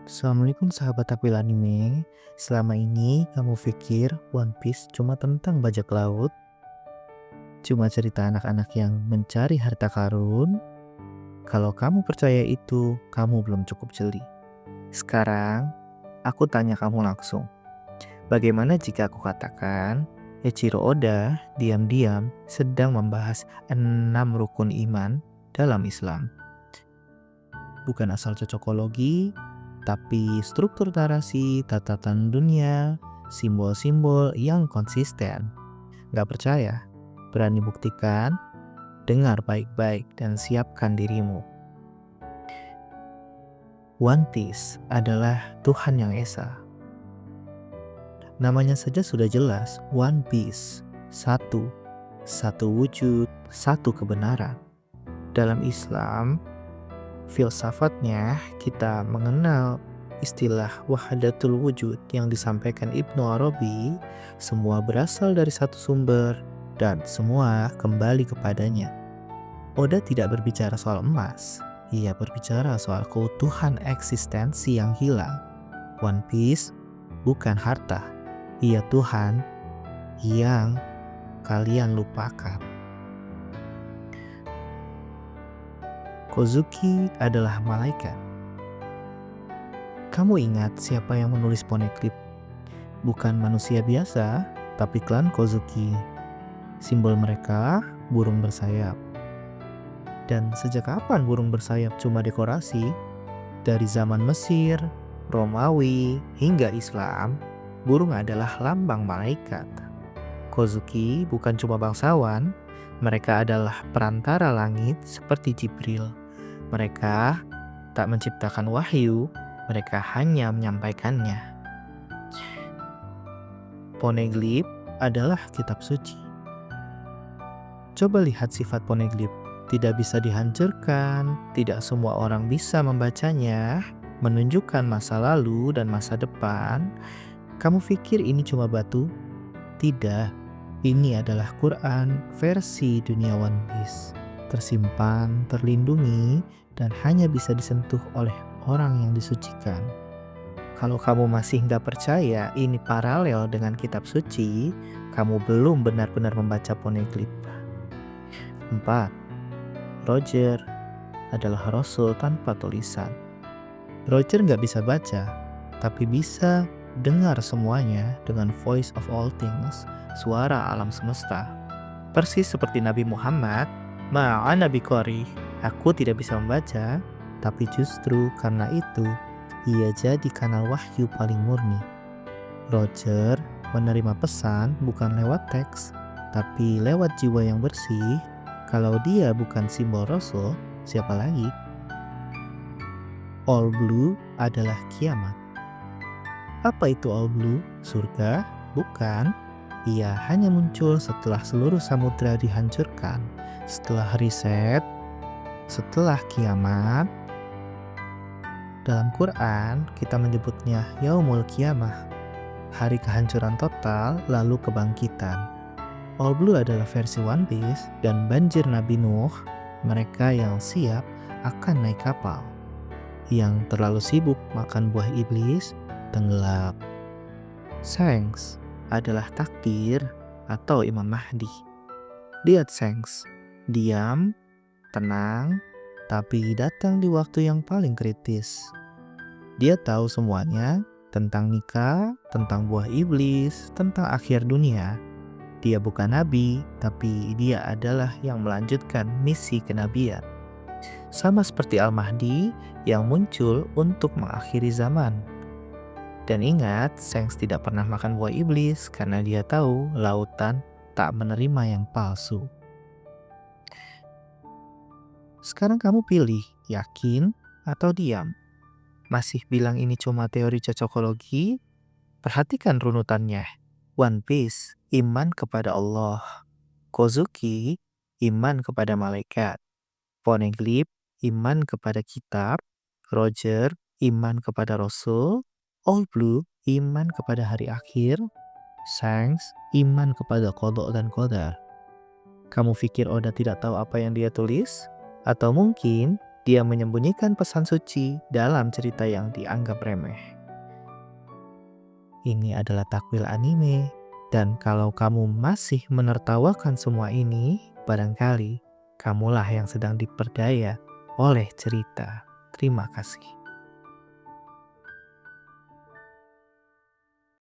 Assalamualaikum sahabat Apil Anime. Selama ini kamu pikir One Piece cuma tentang bajak laut? Cuma cerita anak-anak yang mencari harta karun? Kalau kamu percaya itu, kamu belum cukup jeli. Sekarang, aku tanya kamu langsung. Bagaimana jika aku katakan, Eiichiro Oda diam-diam sedang membahas 6 rukun iman dalam Islam? Bukan asal cocokologi, tapi struktur narasi, tatanan dunia, simbol-simbol yang konsisten. Gak percaya? Berani buktikan? Dengar baik-baik dan siapkan dirimu. One Piece adalah Tuhan Yang Esa. Namanya saja sudah jelas, One Piece. Satu wujud, satu kebenaran. Dalam Islam, filsafatnya kita mengenal istilah wahdatul wujud yang disampaikan Ibnu Arabi. Semua berasal dari satu sumber dan semua kembali kepadanya. Oda tidak berbicara soal emas, ia berbicara soal keutuhan eksistensi yang hilang. One Piece bukan harta, ia Tuhan yang kalian lupakan. Kozuki adalah malaikat. Kamu ingat siapa yang menulis Poneglyph? Bukan manusia biasa, tapi klan Kozuki. Simbol mereka burung bersayap. Dan sejak kapan burung bersayap cuma dekorasi? Dari zaman Mesir, Romawi, hingga Islam, burung adalah lambang malaikat. Kozuki bukan cuma bangsawan, mereka adalah perantara langit seperti Jibril. Mereka tak menciptakan wahyu, mereka hanya menyampaikannya. Poneglyph adalah kitab suci. Coba lihat sifat Poneglyph. Tidak bisa dihancurkan, tidak semua orang bisa membacanya, menunjukkan masa lalu dan masa depan. Kamu pikir ini cuma batu? Tidak, ini adalah Quran versi dunia One Piece. Tersimpan, terlindungi, dan hanya bisa disentuh oleh orang yang disucikan. Kalau kamu masih nggak percaya ini paralel dengan kitab suci, kamu belum benar-benar membaca Poneglyph. 4. Roger adalah rasul tanpa tulisan. Roger nggak bisa baca, tapi bisa dengar semuanya dengan voice of all things, suara alam semesta. Persis seperti Nabi Muhammad, ma'ana biqari, aku tidak bisa membaca, tapi justru karena itu, ia jadi kanal wahyu paling murni. Roger menerima pesan bukan lewat teks, tapi lewat jiwa yang bersih. Kalau dia bukan simbol rasul, siapa lagi? All Blue adalah kiamat. Apa itu All Blue? Surga? Bukan. Ia hanya muncul setelah seluruh samudra dihancurkan, setelah riset, setelah kiamat. Dalam Quran, kita menyebutnya Yaumul Qiyamah, hari kehancuran total lalu kebangkitan. All Blue adalah versi One Piece dan banjir Nabi Nuh, mereka yang siap akan naik kapal. Yang terlalu sibuk makan buah iblis, tenggelam. Shanks adalah takdir atau Imam Mahdi. Lihat Shanks, diam, tenang, tapi datang di waktu yang paling kritis. Dia tahu semuanya tentang nikah, tentang buah iblis, tentang akhir dunia. Dia bukan nabi, tapi dia adalah yang melanjutkan misi kenabian. Sama seperti Al-Mahdi yang muncul untuk mengakhiri zaman. Dan ingat, Shanks tidak pernah makan buah iblis karena dia tahu lautan tak menerima yang palsu. Sekarang kamu pilih, yakin atau diam? Masih bilang ini cuma teori cocokologi? Perhatikan runutannya. One Piece, iman kepada Allah. Kozuki, iman kepada malaikat. Poneglyph, iman kepada kitab. Roger, iman kepada rasul. All Blue, iman kepada hari akhir. Shanks, iman kepada qada dan qadar. Kamu pikir Oda tidak tahu apa yang dia tulis? Atau mungkin Dia menyembunyikan pesan suci dalam cerita yang dianggap remeh. Ini adalah takwil anime. Dan kalau kamu masih menertawakan semua ini, barangkali kamulah yang sedang diperdaya oleh cerita. Terima kasih.